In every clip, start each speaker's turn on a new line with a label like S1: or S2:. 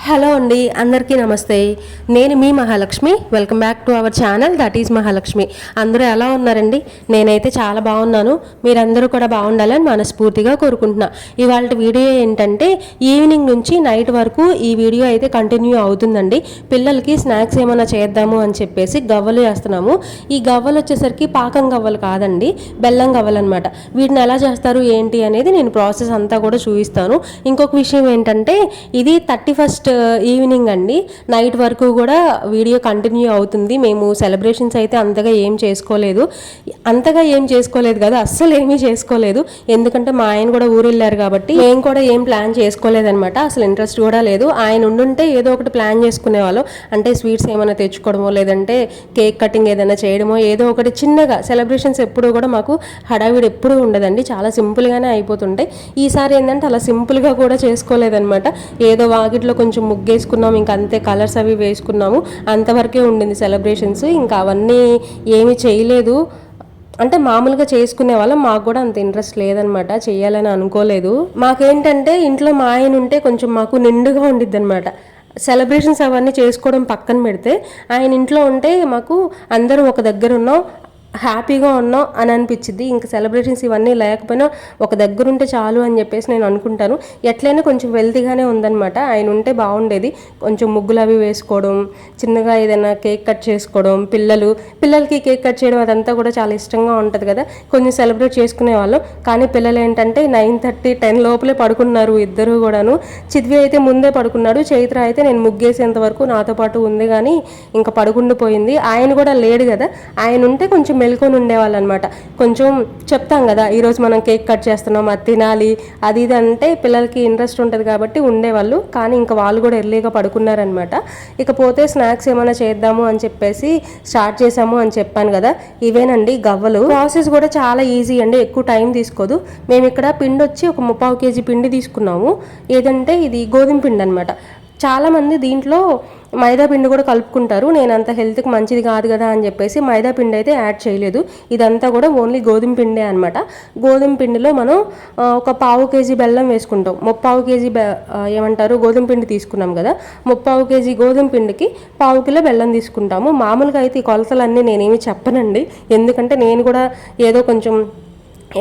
S1: Hello అండి, అందరికీ నమస్తే. నేను మీ Mahalakshmi. Welcome back to our channel, that is Mahalakshmi. అందరూ ఎలా ఉన్నారండి? నేనైతే చాలా బాగున్నాను. మీరందరూ కూడా బాగుండాలని మనస్ఫూర్తిగా కోరుకుంటున్నా. ఇవాళ వీడియో ఏంటంటే ఈవినింగ్ నుంచి నైట్ వరకు ఈ వీడియో అయితే కంటిన్యూ అవుతుందండి. పిల్లలకి స్నాక్స్ ఏమైనా చేద్దాము అని చెప్పేసి గవ్వలు చేస్తున్నాము. ఈ గవ్వలు వచ్చేసరికి పాకం గవ్వలు కాదండి, బెల్లం గవ్వలు అనమాట. వీటిని ఎలా చేస్తారు ఏంటి అనేది నేను ప్రాసెస్ అంతా కూడా చూపిస్తాను. ఇంకొక విషయం ఏంటంటే ఇది 31st ఈవినింగ్ అండి, నైట్ వరకు కూడా వీడియో కంటిన్యూ అవుతుంది. మేము సెలబ్రేషన్స్ అయితే అంతగా ఏం చేసుకోలేదు కదా, అస్సలు ఏమీ చేసుకోలేదు. ఎందుకంటే మా ఆయన కూడా ఊరు వెళ్ళారు కాబట్టి మేము కూడా ఏం ప్లాన్ చేసుకోలేదనమాట. అసలు ఇంట్రెస్ట్ కూడా లేదు. ఆయన ఉండుంటే ఏదో ఒకటి ప్లాన్ చేసుకునేవాళ్ళం. అంటే స్వీట్స్ ఏమైనా తెచ్చుకోవడమో, లేదంటే కేక్ కటింగ్ ఏదైనా చేయడమో, ఏదో ఒకటి చిన్నగా. సెలబ్రేషన్స్ ఎప్పుడు కూడా మాకు హడావిడి ఎప్పుడూ ఉండదండి, చాలా సింపుల్గానే అయిపోతుంటాయి. ఈసారి ఏంటంటే అలా సింపుల్గా కూడా చేసుకోలేదనమాట. ఏదో వాకిట్లో కొంచెం ముగ్గేసుకున్నాము, ఇంకా అంతే, కలర్స్ అవి వేసుకున్నాము, అంతవరకే ఉండింది సెలబ్రేషన్స్. ఇంకా అవన్నీ ఏమీ చేయలేదు. అంటే మామూలుగా చేసుకునే వాళ్ళం, మాకు కూడా అంత ఇంట్రెస్ట్ లేదనమాట, చెయ్యాలని అనుకోలేదు. మాకేంటంటే ఇంట్లో మా ఆయన ఉంటే కొంచెం మాకు నిండుగా ఉండిద్ది అనమాట. సెలబ్రేషన్స్ అవన్నీ చేసుకోవడం పక్కన పెడితే ఆయన ఇంట్లో ఉంటే మాకు అందరం ఒక దగ్గర ఉన్నాం, హ్యాపీగా ఉన్నాం అని అనిపించింది. ఇంకా సెలబ్రేషన్స్ ఇవన్నీ లేకపోయినా ఒక దగ్గర ఉంటే చాలు అని చెప్పేసి నేను అనుకుంటాను. ఎట్లయినా కొంచెం వెల్తీగానే ఉందనమాట. ఆయన ఉంటే బాగుండేది. కొంచెం ముగ్గులు అవి వేసుకోవడం, చిన్నగా ఏదైనా కేక్ కట్ చేసుకోవడం, పిల్లలకి కేక్ కట్ చేయడం అదంతా కూడా చాలా ఇష్టంగా ఉంటుంది కదా, కొంచెం సెలబ్రేట్ చేసుకునే వాళ్ళం. కానీ పిల్లలు ఏంటంటే 9:30, 10 లోపలే పడుకున్నారు ఇద్దరు కూడాను. చిద్వి అయితే ముందే పడుకున్నాడు, చైత్ర అయితే నేను ముగ్గేసేంత వరకు నాతో పాటు ఉంది కానీ ఇంకా పడుకుండిపోయింది. ఆయన కూడా లేడు కదా, ఆయన ఉంటే కొంచెం మెలుకొని ఉండేవాళ్ళు అనమాట. కొంచెం చెప్తాం కదా, ఈరోజు మనం కేక్ కట్ చేస్తున్నాం, అది తినాలి, అది ఇది అంటే పిల్లలకి ఇంట్రెస్ట్ ఉంటుంది కాబట్టి ఉండేవాళ్ళు. కానీ ఇంకా వాళ్ళు కూడా ఎర్లీగా పడుకున్నారనమాట. ఇకపోతే స్నాక్స్ ఏమైనా చేద్దాము అని చెప్పేసి స్టార్ట్ చేసాము అని చెప్పాను కదా, ఇవేనండి గవ్వలు. ప్రాసెస్ కూడా చాలా ఈజీ అండి, ఎక్కువ టైం తీసుకోదు. మేము ఇక్కడ పిండి వచ్చి ఒక 3/4 kg పిండి తీసుకున్నాము. ఏదంటే ఇది గోధుమ పిండి అనమాట. చాలామంది దీంట్లో మైదా పిండి కూడా కలుపుకుంటారు. నేను అంత హెల్త్కి మంచిది కాదు కదా అని చెప్పేసి మైదా పిండి అయితే యాడ్ చేయలేదు. ఇదంతా కూడా ఓన్లీ గోధుమ పిండే అనమాట. గోధుమ పిండిలో మనం ఒక 1/4 kg బెల్లం వేసుకుంటాం. 3/4 kg ఏమంటారు గోధుమ పిండి తీసుకున్నాం కదా, 3/4 kg గోధుమ పిండికి 1/4 కిలో బెల్లం తీసుకుంటాము. మామూలుగా అయితే ఈ కొలతలన్నీ నేనేమి చెప్పనండి, ఎందుకంటే నేను కూడా ఏదో కొంచెం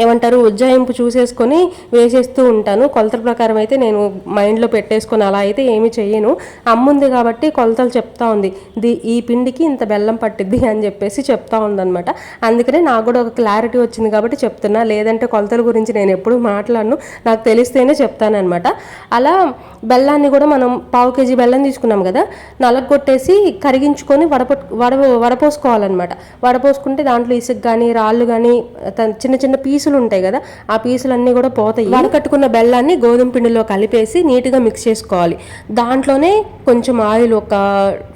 S1: ఏమంటారు ఉజ్జాయింపు చూసేసుకొని వేసేస్తూ ఉంటాను. కొలతల ప్రకారం అయితే నేను మైండ్లో పెట్టేసుకొని అలా అయితే ఏమి చెయ్యను. అమ్ముంది కాబట్టి కొలతలు చెప్తా ఉంది, ఈ పిండికి ఇంత బెల్లం పట్టిద్ది అని చెప్పేసి చెప్తా ఉందనమాట. అందుకనే నాకు కూడా ఒక క్లారిటీ వచ్చింది కాబట్టి చెప్తున్నా, లేదంటే కొలతల గురించి నేను ఎప్పుడు మాట్లాడను, నాకు తెలిస్తేనే చెప్తానమాట. అలా బెల్లాన్ని కూడా మనం 1/4 kg బెల్లం తీసుకున్నాం కదా, నలగొట్టేసి కరిగించుకొని వడపోసుకోవాలన్నమాట. వడపోసుకుంటే దాంట్లో ఇసుక కానీ రాళ్ళు కానీ చిన్న చిన్న పీసులు ఉంటాయి కదా, ఆ పీసులన్నీ కూడా పోతాయి. వడకట్టుకున్న బెల్లాన్ని గోధుమ పిండిలో కలిపేసి నీట్గా మిక్స్ చేసుకోవాలి. దాంట్లోనే కొంచెం ఆయిల్, ఒక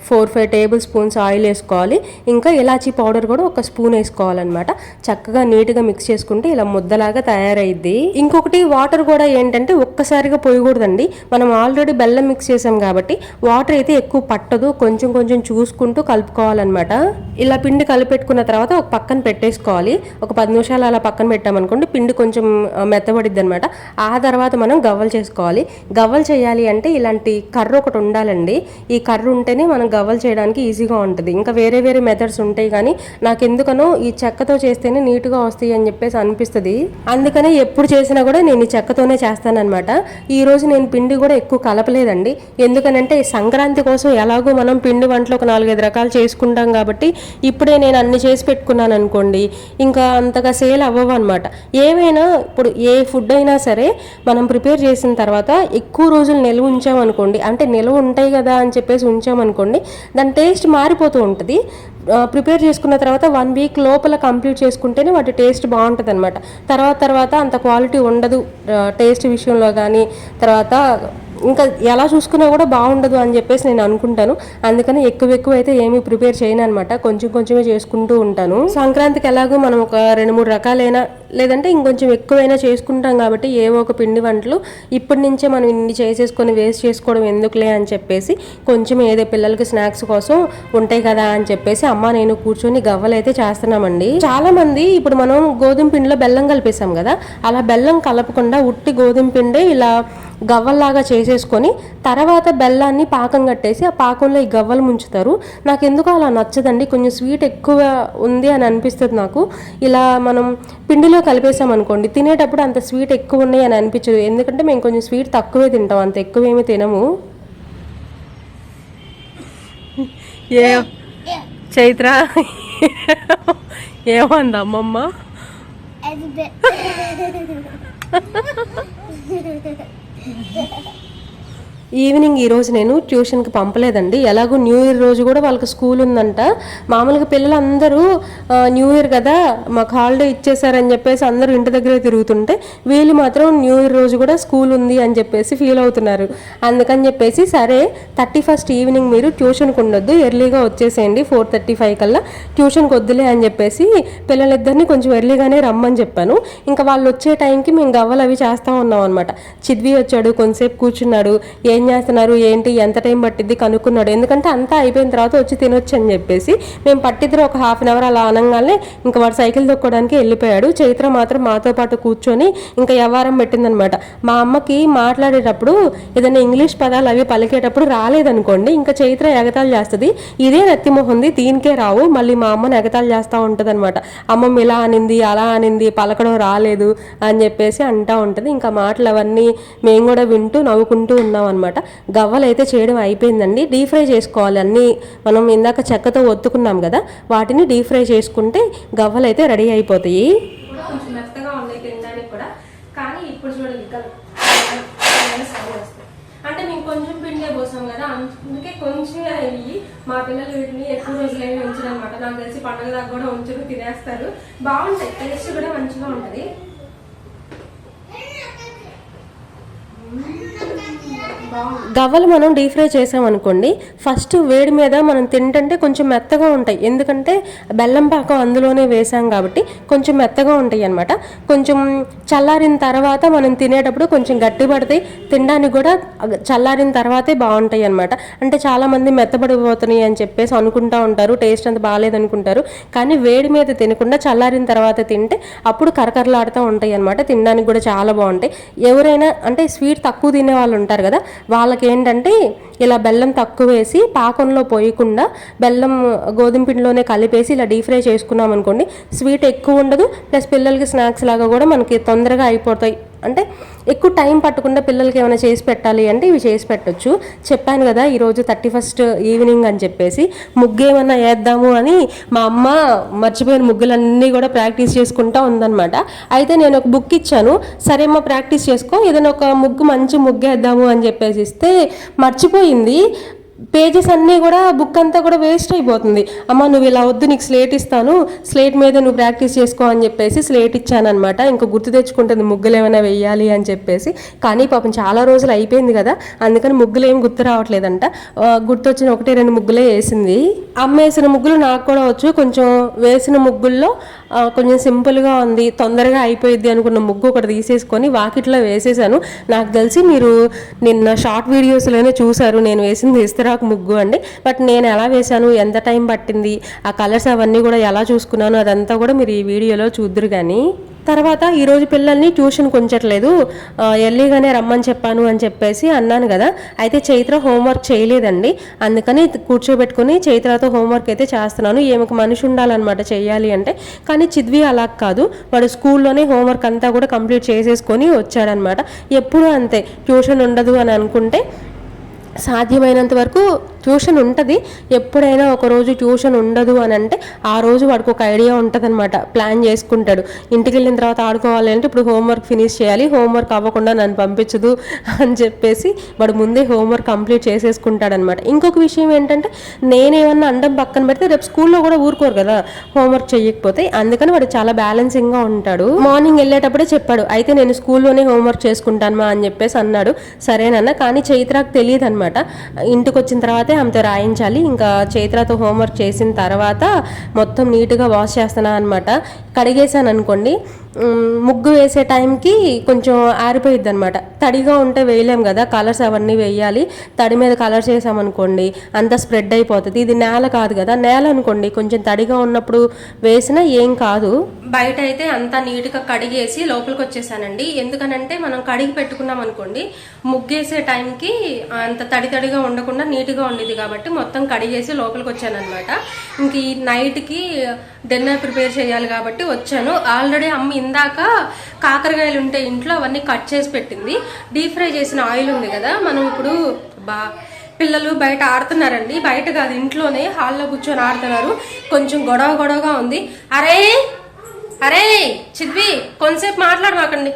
S1: 4-5 టేబుల్ స్పూన్స్ ఆయిల్ వేసుకోవాలి. ఇంకా ఇలాచీ పౌడర్ కూడా ఒక స్పూన్ వేసుకోవాలన్నమాట. చక్కగా నీట్గా మిక్స్ చేసుకుంటే ఇలా ముద్దలాగా తయారైద్ది. ఇంకొకటి వాటర్ కూడా ఏంటంటే ఒక్కసారిగా పోయకూడదండి, మనం ఆల్రెడీ బెల్లం మిక్స్ చేసాం కాబట్టి వాటర్ అయితే ఎక్కువ పట్టదు, కొంచెం కొంచెం చూసుకుంటూ కలుపుకోవాలన్నమాట. ఇలా పిండి కలిపెట్టుకున్న తర్వాత ఒక పక్కన పెట్టేసుకోవాలి. ఒక 10 నిమిషాలు అలా పక్కన పెట్టామనుకోండి, పిండి కొంచెం మెత్తబడిద్ది అనమాట. ఆ తర్వాత మనం గవ్వలు చేసుకోవాలి. గవ్వలు చేయాలి అంటే ఇలాంటి కర్ర ఒకటి ఉండాలండి. ఈ కర్ర ఉంటేనే మనం గవ్వలు చేయడానికి ఈజీగా ఉంటుంది. ఇంకా వేరే వేరే మెథడ్స్ ఉంటాయి కానీ నాకు ఎందుకనో ఈ చెక్కతో చేస్తేనే నీట్గా వస్తాయి అని చెప్పేసి అనిపిస్తుంది. అందుకనే ఎప్పుడు చేసినా కూడా నేను ఈ చెక్కతోనే చేస్తానన్నమాట. ఈరోజు నేను పిండి కూడా ఎక్కువ కలపలేదండి, ఎందుకనంటే సంక్రాంతి కోసం ఎలాగో మనం పిండి వంటలు ఒక 4-5 రకాలు చేసుకుంటాం కాబట్టి ఇప్పుడే నేను అన్ని చేసి పెట్టుకున్నాను అనుకోండి, ఇంకా అంతగా సేల్ అవ్వవు అనమాట. ఏమైనా ఇప్పుడు ఏ ఫుడ్ అయినా సరే మనం ప్రిపేర్ చేసిన తర్వాత ఎక్కువ రోజులు నిల్వ ఉంచామనుకోండి, అంటే నిల్వ ఉంటాయి కదా అని చెప్పేసి ఉంచామనుకోండి, దాని టేస్ట్ మారిపోతూ ఉంటుంది. ప్రిపేర్ చేసుకున్న తర్వాత 1 వీక్ లోపల కంప్లీట్ చేసుకుంటేనే వాటి టేస్ట్ బాగుంటుంది అనమాట. తర్వాత అంత క్వాలిటీ ఉండదు టేస్ట్ విషయంలో కానీ, తర్వాత ఇంకా ఎలా చూసుకున్నా కూడా బాగుండదు అని చెప్పేసి నేను అనుకుంటాను. అందుకని ఎక్కువ అయితే ఏమీ ప్రిపేర్ చేయను అనమాట, కొంచెమే చేసుకుంటూ ఉంటాను. సంక్రాంతికి ఎలాగో మనం ఒక 2-3 రకాలైనా లేదంటే ఇంకొంచెం ఎక్కువైనా చేసుకుంటాం కాబట్టి ఏవో ఒక పిండి వంటలు ఇప్పటి నుంచే మనం ఇన్ని చేసేసుకొని వేస్ట్ చేసుకోవడం ఎందుకులే అని చెప్పేసి కొంచెం ఏదో పిల్లలకి స్నాక్స్ కోసం ఉంటాయి కదా అని చెప్పేసి అమ్మ నేను కూర్చొని గవ్వలు అయితే చేస్తున్నామండి. చాలా మంది ఇప్పుడు మనం గోధుమ పిండిలో బెల్లం కలిపేసాం కదా, అలా బెల్లం కలపకుండా ఉట్టి గోధుమ పిండే ఇలా గవ్వల్లాగా చేసేసుకొని తర్వాత బెల్లాన్ని పాకం కట్టేసి ఆ పాకంలో ఈ గవ్వలు ముంచుతారు. నాకు ఎందుకు అలా నచ్చదండి, కొంచెం స్వీట్ ఎక్కువ ఉంది అని అనిపిస్తుంది నాకు. ఇలా మనం పిండిలో కలిపేసాం అనుకోండి తినేటప్పుడు అంత స్వీట్ ఎక్కువ ఉన్నాయి అని అనిపించదు, ఎందుకంటే మేము కొంచెం స్వీట్ తక్కువే తింటాం, అంత ఎక్కువ ఏమీ తినము. ఏ చైత్ర ఏమంది అమ్మమ్మ? ఈవినింగ్ ఈరోజు నేను ట్యూషన్కి పంపలేదండి, ఎలాగో న్యూ ఇయర్ రోజు కూడా వాళ్ళకి స్కూల్ ఉందంట. మామూలుగా పిల్లలందరూ న్యూ ఇయర్ కదా మాకు హాలిడే ఇచ్చేసారని చెప్పేసి అందరూ ఇంటి దగ్గరే తిరుగుతుంటే వీళ్ళు మాత్రం న్యూ ఇయర్ రోజు కూడా స్కూల్ ఉంది అని చెప్పేసి ఫీల్ అవుతున్నారు. అందుకని చెప్పేసి సరే 31st ఈవినింగ్ మీరు ట్యూషన్కి ఉండొద్దు, ఎర్లీగా వచ్చేసేయండి 4:35 కల్లా, ట్యూషన్కి వద్దులే అని చెప్పేసి పిల్లలిద్దరిని కొంచెం ఎర్లీగానే రమ్మని చెప్పాను. ఇంకా వాళ్ళు వచ్చే టైంకి మేము గవ్వలు అవి చేస్తూ ఉన్నాం అనమాట. చిద్వి వచ్చాడు, కొంతసేపు కూర్చున్నాడు, ఏం చేస్తున్నారు ఏంటి ఎంత టైం పట్టిద్ది కనుక్కున్నాడు, ఎందుకంటే అంతా అయిపోయిన తర్వాత వచ్చి తినొచ్చు అని చెప్పేసి. మేము పట్టిద్దరు ఒక ½ గంట అలా అనగానే ఇంకా వాడు సైకిల్ తొక్కడానికి వెళ్ళిపోయాడు. చైత్ర మాత్రం మాతో పాటు కూర్చొని ఇంకా వ్యవహారం పెట్టిందనమాట. మా అమ్మకి మాట్లాడేటప్పుడు ఏదైనా ఇంగ్లీష్ పదాలు అవి పలికేటప్పుడు రాలేదనుకోండి ఇంకా చైత్ర ఎగతాలు చేస్తుంది, ఇదే నత్తిమొహంది దీనికే రావు, మళ్ళీ మా అమ్మని ఎగతాలు చేస్తూ ఉంటుంది అనమాట. అమ్మమ్మ ఇలా అనింది అలా అనింది పలకడం రాలేదు అని చెప్పేసి అంటూ ఉంటుంది. ఇంకా మాటలు అవన్నీ మేము కూడా వింటూ నవ్వుకుంటూ ఉన్నాం అనమాట. గవ్వలు అయితే చేయడం అయిపోయిందండి. డీప్ ఫ్రై చేసుకోవాలి, అన్నీ మనం ఇందాక చెక్కతో ఒత్తుకున్నాం కదా వాటిని డీప్ ఫ్రై చేసుకుంటే గవ్వలు అయితే రెడీ అయిపోతాయి. కొంచెం మెత్తగా ఉన్నాయి తినడానికి కూడా, కానీ ఇప్పుడు చూడండి అంటే మేము కొంచెం పిండే పోసాం కదా అందుకే కొంచెం అయ్యి మా పిల్లలు వీటిని ఎక్కువ రోజులైనా ఉంచరు అనమాట. నాకు తెలిసి పండుగ దాకా కూడా ఉంచరు, తినేస్తారు. బాగుంటాయి, టేస్ట్ కూడా మంచిగా ఉంటుంది. గవ్వలు మనం డీప్ ఫ్రై చేసామనుకోండి ఫస్ట్ వేడి మీద మనం తింటుంటే కొంచెం మెత్తగా ఉంటాయి, ఎందుకంటే బెల్లం పాకం అందులోనే వేసాం కాబట్టి కొంచెం మెత్తగా ఉంటాయి అనమాట. కొంచెం చల్లారిన తర్వాత మనం తినేటప్పుడు కొంచెం గట్టి పడతాయి, తినడానికి కూడా చల్లారిన తర్వాతే బాగుంటాయి అనమాట. అంటే చాలామంది మెత్తబడిపోతున్నాయి అని చెప్పేసి అనుకుంటూ ఉంటారు, టేస్ట్ అంత బాగాలేదు అనుకుంటారు. కానీ వేడి మీద తినకుండా చల్లారిన తర్వాత తింటే అప్పుడు కరకరలాడుతూ ఉంటాయి అనమాట, తినడానికి కూడా చాలా బాగుంటాయి. ఎవరైనా అంటే స్వీట్ తక్కువ తినే వాళ్ళు ఉంటారు కదా వాళ్ళకి ఏంటంటే ఇలా బెల్లం తక్కువ వేసి పాకంలో పోయకుండా బెల్లం గోధుమ పిండిలోనే కలిపేసి ఇలా డీప్ ఫ్రై చేసుకున్నాం అనుకోండి స్వీట్ ఎక్కువ ఉండదు, ప్లస్ పిల్లలకి స్నాక్స్ లాగా కూడా మనకి తొందరగా అయిపోతాయి. అంటే ఎక్కువ టైం పట్టకుండా పిల్లలకి ఏమైనా చేసి పెట్టాలి అంటే ఇవి చేసి పెట్టచ్చు. చెప్పాను కదా ఈరోజు 31st ఈవినింగ్ అని చెప్పేసి ముగ్గు ఏమన్నా వేద్దాము అని మా అమ్మ మర్చిపోయిన ముగ్గులన్నీ కూడా ప్రాక్టీస్ చేసుకుంటూ ఉందన్నమాట. అయితే నేను ఒక బుక్ ఇచ్చాను, సరే అమ్మ ప్రాక్టీస్ చేసుకో ఏదైనా ఒక ముగ్గు మంచి ముగ్గు వేద్దాము అని చెప్పేసి ఇస్తే మర్చిపోయింది. పేజెస్ అన్నీ కూడా బుక్ అంతా కూడా వేస్ట్ అయిపోతుంది. అమ్మ నువ్వు ఇలా వద్దు, నీకు స్లేట్ ఇస్తాను, స్లేట్ మీద నువ్వు ప్రాక్టీస్ చేసుకో అని చెప్పేసి స్లేట్ ఇచ్చానమాట. ఇంకా గుర్తు తెచ్చుకుంటుంది ముగ్గులు ఏమైనా వెయ్యాలి అని చెప్పేసి. కానీ పాపం చాలా రోజులు అయిపోయింది కదా అందుకని ముగ్గులు ఏం గుర్తు రావట్లేదంట, గుర్తొచ్చిన 1-2 ముగ్గులే వేసింది. అమ్మ వేసిన ముగ్గులు నాకు కూడా వచ్చు, కొంచెం వేసిన ముగ్గుల్లో కొంచెం సింపుల్గా ఉంది తొందరగా అయిపోయింది అనుకున్న ముగ్గు ఒకటి తీసేసుకొని వాకిట్లో వేసేసాను. నాకు తెలిసి మీరు నిన్న షార్ట్ వీడియోస్లోనే చూసారు నేను వేసింది ఇస్తరాకు ముగ్గు అండి. బట్ నేను ఎలా వేశాను, ఎంత టైం పట్టింది, ఆ కలర్స్ అవన్నీ కూడా ఎలా చూసుకున్నాను అదంతా కూడా మీరు ఈ వీడియోలో చూద్దరు. కానీ తర్వాత ఈరోజు పిల్లల్ని ట్యూషన్కి ఉంచట్లేదు, ఎర్లీగానే రమ్మని చెప్పాను అని చెప్పేసి అన్నాను కదా. అయితే చైత్ర హోంవర్క్ చేయలేదండి, అందుకని కూర్చోబెట్టుకుని చైత్రతో హోంవర్క్ అయితే చేస్తున్నాను. ఏమికి మనిషి ఉండాలన్నమాట చేయాలి అంటే. కానీ చిద్వి అలా కాదు, వాడు స్కూల్లోనే హోంవర్క్ అంతా కూడా కంప్లీట్ చేసేసుకొని వచ్చాడనమాట. ఎప్పుడూ అంతే, ట్యూషన్ ఉండదు అని అనుకుంటే సాధ్యమైనంత వరకు ట్యూషన్ ఉంటుంది. ఎప్పుడైనా ఒకరోజు ట్యూషన్ ఉండదు అని అంటే ఆ రోజు వాడికి ఒక ఐడియా ఉంటుంది అనమాట, ప్లాన్ చేసుకుంటాడు. ఇంటికి వెళ్ళిన తర్వాత ఆడుకోవాలి అంటే ఇప్పుడు హోంవర్క్ ఫినిష్ చేయాలి, హోంవర్క్ అవ్వకుండా నన్ను పంపించదు అని చెప్పేసి వాడు ముందే హోంవర్క్ కంప్లీట్ చేసేసుకుంటాడనమాట. ఇంకొక విషయం ఏంటంటే నేనేమన్నా అండం పక్కన పెడితే రేపు స్కూల్లో కూడా ఊరుకోరు కదా హోంవర్క్ చేయకపోతే, అందుకని వాడు చాలా బ్యాలెన్సింగ్గా ఉంటాడు. మార్నింగ్ వెళ్ళేటప్పుడే చెప్పాడు, అయితే నేను స్కూల్లోనే హోంవర్క్ చేసుకుంటాను అని చెప్పేసి అన్నాడు. సరేనన్నా, కానీ చైత్రాకు తెలియదు అనమాట. ఇంటికి వచ్చిన తర్వాతే ఆమెతో రాయించాలి. ఇంకా చైత్రతో హోంవర్క్ చేసిన తర్వాత మొత్తం నీట్గా వాష్ చేస్తాను అనమాట. కడిగేసాను అనుకోండి ముగ్గు వేసే టైంకి కొంచెం ఆరిపోయిద్ది అనమాట. తడిగా ఉంటే వేయలేం కదా, కలర్స్ అవన్నీ వేయాలి. తడి మీద కలర్స్ వేసామనుకోండి అంతా స్ప్రెడ్ అయిపోతుంది. ఇది నేల కాదు కదా, నేల అనుకోండి కొంచెం తడిగా ఉన్నప్పుడు వేసినా ఏం కాదు. బయట అయితే అంతా నీట్గా కడిగేసి లోపలికి వచ్చేసానండి. ఎందుకనంటే మనం కడిగి పెట్టుకున్నాం అనుకోండి ముగ్గేసే టైంకి అంత తడిగా ఉండకుండా నీట్గా ఉండేది కాబట్టి మొత్తం కడిగేసి లోపలికి వచ్చాను అనమాట. ఇంక ఈ నైట్కి డిన్నర్ ప్రిపేర్ చేయాలి కాబట్టి వచ్చాను. ఆల్రెడీ అమ్మ ఇందాక కాకరకాయలు ఉంటే ఇంట్లో అవన్నీ కట్ చేసి పెట్టింది. డీప్ ఫ్రై చేసిన ఆయిల్ ఉంది కదా, మనం ఇప్పుడు పిల్లలు బయట ఆడుతున్నారండి. బయట కాదు ఇంట్లోనే హాల్లో కూర్చొని ఆడుతున్నారు. కొంచెం గొడవగా ఉంది. అరే అరే చిద్వి కొంతసేపు మాట్లాడమాకండి.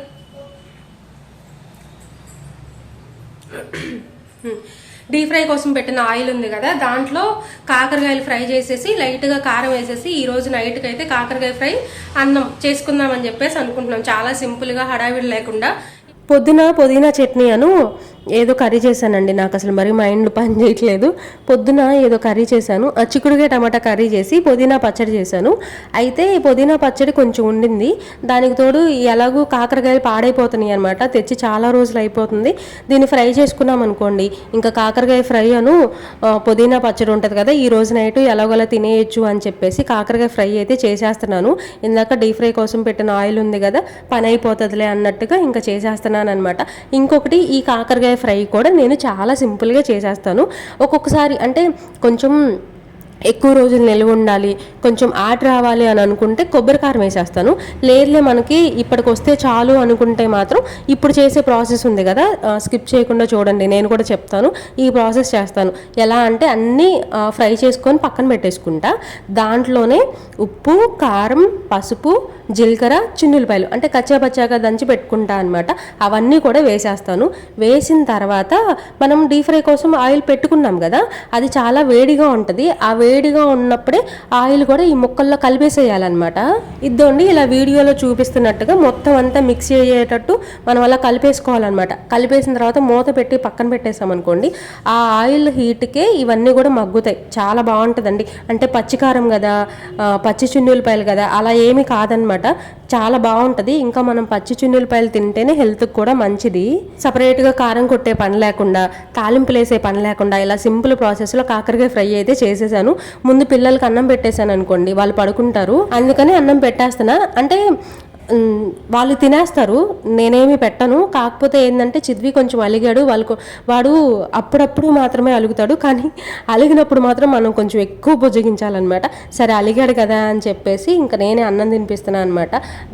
S1: డీప్ ఫ్రై కోసం పెట్టిన ఆయిల్ ఉంది కదా, దాంట్లో కాకరకాయలు ఫ్రై చేసేసి లైట్గా కారం వేసేసి ఈ రోజు నైట్కి అయితే కాకరకాయ ఫ్రై అన్నం చేసుకుందామని చెప్పేసి అనుకుంటున్నాం. చాలా సింపుల్గా హడావిడి లేకుండా. పొద్దున పుదీనా చట్నీ అను ఏదో కర్రీ చేశానండి. నాకు అసలు మరి మైండ్ పని చేయట్లేదు. పొద్దున ఏదో కర్రీ చేశాను, చిక్కుడుగా టమాటా కర్రీ చేసి పుదీనా పచ్చడి చేశాను. అయితే ఈ పుదీనా పచ్చడి కొంచెం ఉండింది. దానికి తోడు ఎలాగూ కాకరకాయలు పాడైపోతున్నాయి అనమాట. తెచ్చి చాలా రోజులు అయిపోతుంది. దీన్ని ఫ్రై చేసుకున్నాం అనుకోండి ఇంకా కాకరకాయ ఫ్రై అను పుదీనా పచ్చడి ఉంటుంది కదా, ఈ రోజు నైట్ ఎలాగోలా తినేయచ్చు అని చెప్పేసి కాకరకాయ ఫ్రై అయితే చేసేస్తున్నాను. ఇందాక డీప్ ఫ్రై కోసం పెట్టిన ఆయిల్ ఉంది కదా, పని అయిపోతుందిలే అన్నట్టుగా ఇంకా చేసేస్తున్నాను అనమాట. ఇంకొకటి ఈ కాకరకాయ ఫ్రై కూడా నేను చాలా సింపుల్గా చేసేస్తాను. ఒక్కొక్కసారి అంటే కొంచెం ఎక్కువ రోజులు నిల్వ ఉండాలి, కొంచెం ఆట రావాలి అని అనుకుంటే కొబ్బరి కారం వేసేస్తాను. లేదులే మనకి ఇప్పటికి వస్తే చాలు అనుకుంటే మాత్రం ఇప్పుడు చేసే ప్రాసెస్ ఉంది కదా, స్కిప్ చేయకుండా చూడండి, నేను కూడా చెప్తాను. ఈ ప్రాసెస్ చేస్తాను. ఎలా అంటే అన్నీ ఫ్రై చేసుకొని పక్కన పెట్టేసుకుంటా. దాంట్లోనే ఉప్పు, కారం, పసుపు, జీలకర్ర, చిన్నులపాయలు అంటే కచ్చాపచ్చాగా దంచి పెట్టుకుంటా అనమాట. అవన్నీ కూడా వేసేస్తాను. వేసిన తర్వాత మనం డీప్ ఫ్రై కోసం ఆయిల్ పెట్టుకున్నాం కదా, అది చాలా వేడిగా ఉంటుంది. ఆ వేడిగా ఉన్నప్పుడే ఆయిల్ కూడా ఈ ముక్కల్లో కలిపేసేయాలన్నమాట. ఇద్దండి ఇలా వీడియోలో చూపిస్తున్నట్టుగా మొత్తం అంతా మిక్స్ అయ్యేటట్టు మనం అలా కలిపేసుకోవాలన్నమాట. కలిపేసిన తర్వాత మూత పెట్టి పక్కన పెట్టేసాం అనుకోండి, ఆ ఆయిల్ హీట్కే ఇవన్నీ కూడా మగ్గుతాయి. చాలా బాగుంటుందండి. అంటే పచ్చికారం కదా, పచ్చి చున్నులపాయలు కదా, అలా ఏమీ కాదనమాట. చాలా బాగుంటుంది. ఇంకా మనం పచ్చి చున్నులపాయలు తింటేనే హెల్త్కి కూడా మంచిది. సపరేట్గా కారం కొట్టే పని లేకుండా, తాలింపులు వేసే పని లేకుండా ఇలా సింపుల్ ప్రాసెస్లో కాకరకాయ ఫ్రై అయితే చేసేసాను. ముందు పిల్లలకి అన్నం పెట్టేశాను అనుకోండి, వాళ్ళు పడుకుంటారు, అందుకని అన్నం పెట్టేస్తున్నా. అంటే వాళ్ళు తినేస్తారు, నేనేమి పెట్టను. కాకపోతే ఏంటంటే చిద్వి కొంచెం అలిగాడు. వాడు అప్పుడప్పుడు మాత్రమే అలుగుతాడు, కానీ అలిగినప్పుడు మాత్రం మనం కొంచెం ఎక్కువ బుజ్జగించాలన్నమాట. సరే అలిగాడు కదా అని చెప్పేసి ఇంకా నేనే అన్నం తినిపిస్తున్నాను అనమాట.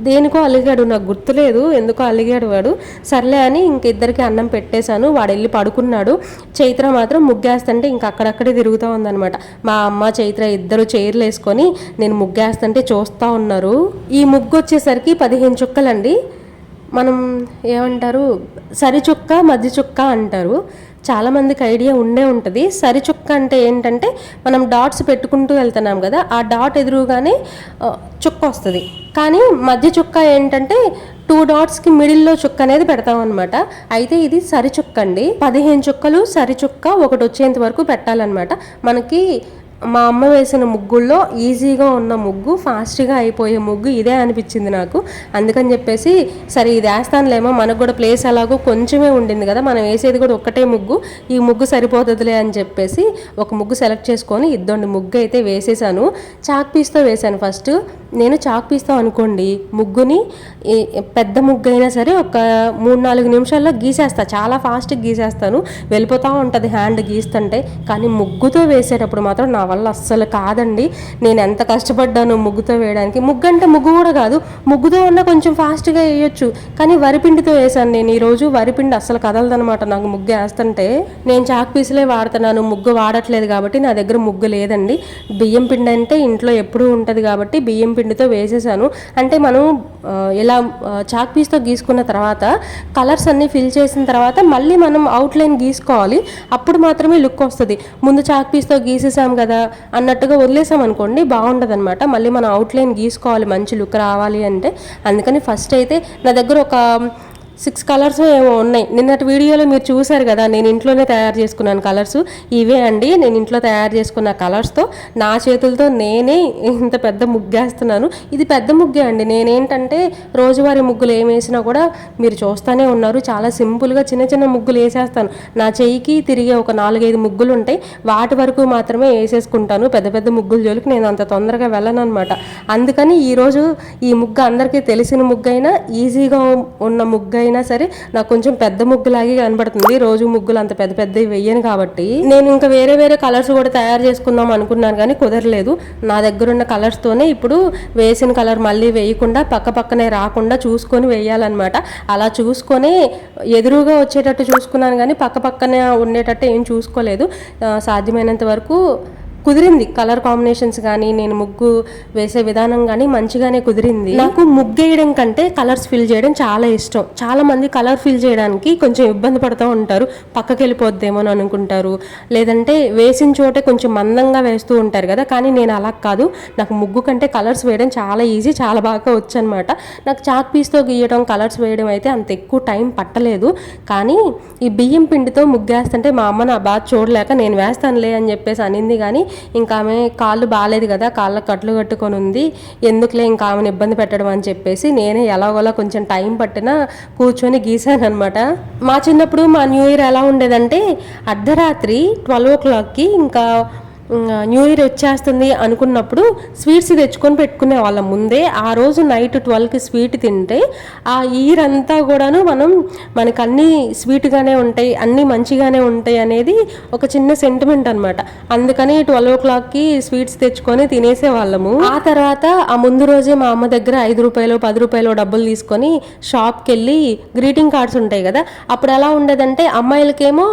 S1: దేనికో అలిగాడు, నాకు గుర్తులేదు ఎందుకో అలిగాడు వాడు. సర్లే అని ఇంక ఇద్దరికి అన్నం పెట్టేశాను. వాడు వెళ్ళి పడుకున్నాడు. చైత్ర మాత్రం ముగ్గేస్తుంటే ఇంక అక్కడక్కడే తిరుగుతూ ఉందనమాట. మా అమ్మ చైత్ర ఇద్దరు చైర్లు వేసుకొని నేను ముగ్గేస్తుంటే చూస్తూ ఉన్నారు. ఈ ముగ్గు వచ్చేసరికి 15 చుక్కలండి. మనం ఏమంటారు, సరి చుక్క, మధ్య చుక్క అంటారు. చాలామందికి ఐడియా ఉండే ఉంటుంది. సరి చుక్క అంటే ఏంటంటే మనం డాట్స్ పెట్టుకుంటూ వెళ్తున్నాం కదా, ఆ డాట్ ఎదురుగానే చుక్క వస్తుంది. కానీ మధ్య చుక్క ఏంటంటే 2 డాట్స్కి మిడిల్లో చుక్క అనేది పెడతాం అనమాట. అయితే ఇది సరి చుక్క అండి. 15 చుక్కలు సరి చుక్క ఒకటి వచ్చేంత వరకు పెట్టాలన్నమాట. మనకి మా అమ్మ వేసిన ముగ్గుల్లో ఈజీగా ఉన్న ముగ్గు, ఫాస్ట్గా అయిపోయే ముగ్గు ఇదే అనిపించింది నాకు. అందుకని చెప్పేసి సరే ఇది వేస్తానులేమో, మనకు కూడా ప్లేస్ అలాగో కొంచెమే ఉండింది కదా, మనం వేసేది కూడా ఒక్కటే ముగ్గు, ఈ ముగ్గు సరిపోతుందిలే అని చెప్పేసి ఒక ముగ్గు సెలెక్ట్ చేసుకొని ఇద్దండి ముగ్గు అయితే వేసేసాను. చాక్ పీస్తో వేసాను ఫస్ట్. నేను చాక్ పీస్తో అనుకోండి ముగ్గుని, పెద్ద ముగ్గు అయినా సరే ఒక 3-4 నిమిషాల్లో గీసేస్తా. చాలా ఫాస్ట్గా గీసేస్తాను, వెళ్ళిపోతూ ఉంటుంది హ్యాండ్ గీస్తుంటే. కానీ ముగ్గుతో వేసేటప్పుడు మాత్రం నా వల్ల అస్సలు కాదండి. నేను ఎంత కష్టపడ్డాను ముగ్గుతో వేయడానికి. ముగ్గు అంటే ముగ్గు కూడా కాదు, ముగ్గుతో ఉన్న కొంచెం ఫాస్ట్గా వేయొచ్చు, కానీ వరిపిండితో వేసాను నేను ఈరోజు. వరిపిండి అస్సలు కదలదనమాట నాకు ముగ్గు వేస్తుంటే. నేను చాక్ పీసులే వాడుతున్నాను, ముగ్గు వాడట్లేదు కాబట్టి నా దగ్గర ముగ్గు లేదండి. బియ్యం పిండి అంటే ఇంట్లో ఎప్పుడూ ఉంటుంది కాబట్టి బియ్యం పిండితో వేసేసాను. అంటే మనం ఇలా చాక్ పీస్తో గీసుకున్న తర్వాత కలర్స్ అన్నీ ఫిల్ చేసిన తర్వాత మళ్ళీ మనం అవుట్లైన్ గీసుకోవాలి, అప్పుడు మాత్రమే లుక్ వస్తుంది. ముందు చాక్ పీస్తో గీసేసాం కదా అన్నట్టుగా వదిలేసాం అనుకోండి బాగుండదు అనమాట. మళ్ళీ మనం అవుట్లైన్ గీసుకోవాలి మంచి లుక్ రావాలి అంటే. అందుకని ఫస్ట్ అయితే నా దగ్గర ఒక 6 కలర్స్ ఏమో ఉన్నాయి. నిన్నటి వీడియోలో మీరు చూసారు కదా, నేను ఇంట్లోనే తయారు చేసుకున్నాను కలర్స్. ఇవే అండి నేను ఇంట్లో తయారు చేసుకున్న కలర్స్తో నా చేతులతో నేనే ఇంత పెద్ద ముగ్గేస్తున్నాను. ఇది పెద్ద ముగ్గే అండి. నేనేంటంటే రోజువారీ ముగ్గులు ఏం వేసినా కూడా మీరు చూస్తూనే ఉన్నారు, చాలా సింపుల్గా చిన్న చిన్న ముగ్గులు వేసేస్తాను. నా చెయ్యికి తిరిగే ఒక 4-5 ముగ్గులు ఉంటాయి, వాటి వరకు మాత్రమే వేసేసుకుంటాను. పెద్ద పెద్ద ముగ్గుల జోలికి నేను అంత తొందరగా వెళ్ళను అనమాట. అందుకని ఈరోజు ఈ ముగ్గు అందరికీ తెలిసిన ముగ్గు అయినా, ఈజీగా ఉన్న ముగ్గు అయినా సరే నాకు కొంచెం పెద్ద ముగ్గులాగే కనబడుతుంది. రోజు ముగ్గులు అంత పెద్ద పెద్దవి వెయ్యను కాబట్టి. నేను ఇంకా వేరే వేరే కలర్స్ కూడా తయారు చేసుకుందాం అనుకున్నాను కానీ కుదరలేదు. నా దగ్గర ఉన్న కలర్స్తోనే ఇప్పుడు వేసిన కలర్ మళ్ళీ వేయకుండా పక్క పక్కనే రాకుండా చూసుకొని వేయాలన్నమాట. అలా చూసుకొని ఎదురుగా వచ్చేటట్టు చూసుకున్నాను కానీ పక్క పక్కనే ఉండేటట్టు ఏం చూసుకోలేదు. సాధ్యమైనంత వరకు కుదిరింది. కలర్ కాంబినేషన్స్ కానీ నేను ముగ్గు వేసే విధానం కానీ మంచిగానే కుదిరింది. నాకు ముగ్గు వేయడం కంటే కలర్స్ ఫిల్ చేయడం చాలా ఇష్టం. చాలా మంది కలర్ ఫిల్ చేయడానికి కొంచెం ఇబ్బంది పడుతూ ఉంటారు, పక్కకి వెళ్ళిపోద్దేమో అని అనుకుంటారు, లేదంటే వేసిన చోటే కొంచెం మందంగా వేస్తూ ఉంటారు కదా. కానీ నేను అలా కాదు, నాకు ముగ్గు కంటే కలర్స్ వేయడం చాలా ఈజీ, చాలా బాగా వచ్చు అనమాట. నాకు చాక్ పీస్తో గీయడం, కలర్స్ వేయడం అయితే అంత ఎక్కువ టైం పట్టలేదు. కానీ ఈ బియ్యం పిండితో ముగ్గేస్తుంటే మా అమ్మ నా బాధ చూడలేక నేను వేస్తానులే అని చెప్పేసి అనింది. కానీ ఇంకా ఆమె కాళ్ళు బాగాలేదు కదా, కాళ్ళకు కట్లు కట్టుకొని ఉంది, ఎందుకులే ఇంకా ఆమెను ఇబ్బంది పెట్టడం అని చెప్పేసి నేనే ఎలాగోలా కొంచెం టైం పట్టినా కూర్చొని గీసాను అనమాట. మా చిన్నప్పుడు మా న్యూ ఇయర్ ఎలా ఉండేదంటే అర్ధరాత్రి 12 o'clockకి ఇంకా న్యూ ఇయర్ వచ్చేస్తుంది అనుకున్నప్పుడు స్వీట్స్ తెచ్చుకొని పెట్టుకునే వాళ్ళం ముందే. ఆ రోజు నైట్ 12కి స్వీట్ తింటే ఆ ఇయర్ అంతా కూడాను మనకు అన్నీ స్వీట్గానే ఉంటాయి, అన్నీ మంచిగానే ఉంటాయి అనేది ఒక చిన్న సెంటిమెంట్ అనమాట. అందుకని 12 o'clockకి స్వీట్స్ తెచ్చుకొని తినేసే వాళ్ళము. ఆ తర్వాత ఆ ముందు రోజే మా అమ్మ దగ్గర 5 రూపాయలు 10 రూపాయలు డబ్బులు తీసుకొని షాప్కి వెళ్ళి గ్రీటింగ్ కార్డ్స్ ఉంటాయి కదా. అప్పుడు ఎలా ఉండేదంటే అమ్మాయిలకేమో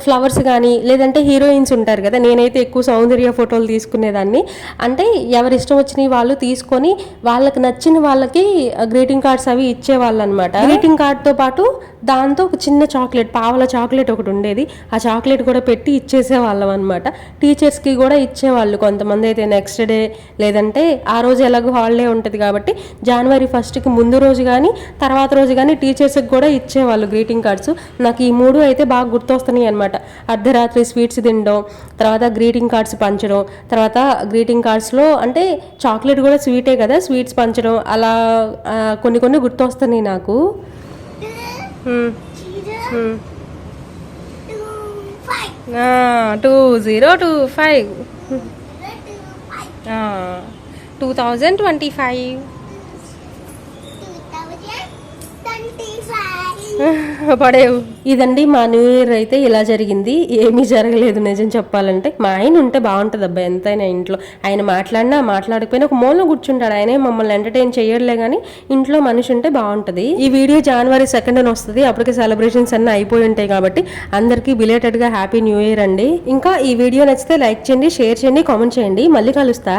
S1: ఫ్లవర్స్ కానీ లేదంటే హీరోయిన్స్ ఉంటారు కదా, నేనైతే ఎక్కువ సౌందర్య ఫోటోలు తీసుకునేదాన్ని. అంటే ఎవరి ఇష్టం వచ్చినవి వాళ్ళు తీసుకొని వాళ్ళకి నచ్చిన వాళ్ళకి గ్రీటింగ్ కార్డ్స్ అవి ఇచ్చేవాళ్ళు అనమాట. గ్రీటింగ్ కార్డ్తో పాటు దాంతో ఒక చిన్న చాక్లెట్, పావల చాక్లెట్ ఒకటి ఉండేది, ఆ చాక్లెట్ కూడా పెట్టి ఇచ్చేసేవాళ్ళం అనమాట. టీచర్స్కి కూడా ఇచ్చేవాళ్ళు కొంతమంది అయితే నెక్స్ట్ డే, లేదంటే ఆ రోజు ఎలాగో హాలిడే ఉంటుంది కాబట్టి January 1st ముందు రోజు కానీ తర్వాత రోజు కానీ టీచర్స్కి కూడా ఇచ్చేవాళ్ళు గ్రీటింగ్ కార్డ్స్. నాకు ఈ 3 అయితే బాగా గుర్తొస్తున్నాయి అనమాట. అర్ధరాత్రి స్వీట్స్ తినడం, తర్వాత గ్రీటింగ్ కార్డ్స్ పంచడం, తర్వాత గ్రీటింగ్ కార్డ్స్లో అంటే చాక్లెట్ కూడా స్వీటే కదా, స్వీట్స్ పంచడం, అలా కొన్ని కొన్ని గుర్తొస్తున్నాయి నాకు. 2025 2025 పడేవు. ఇదండి మా న్యూ ఇయర్ అయితే ఇలా జరిగింది. ఏమీ జరగలేదు నిజం చెప్పాలంటే. మా ఆయన ఉంటే బాగుంటుంది అబ్బాయి, ఎంతైనా ఇంట్లో ఆయన మాట్లాడినా మాట్లాడకపోయినా ఒక మూలలో కూర్చుంటాడు. ఆయనే మమ్మల్ని ఎంటర్టైన్ చేయడలే కానీ ఇంట్లో మనిషి ఉంటే బాగుంటుంది. ఈ వీడియో January 2nd వస్తుంది, అప్పటికి సెలబ్రేషన్స్ అన్నీ అయిపోయి ఉంటాయి కాబట్టి అందరికీ బిలేటెడ్గా హ్యాపీ న్యూ ఇయర్ అండి. ఇంకా ఈ వీడియో నచ్చితే లైక్ చేయండి, షేర్ చేయండి, కామెంట్ చేయండి. మళ్ళీ కలుస్తా.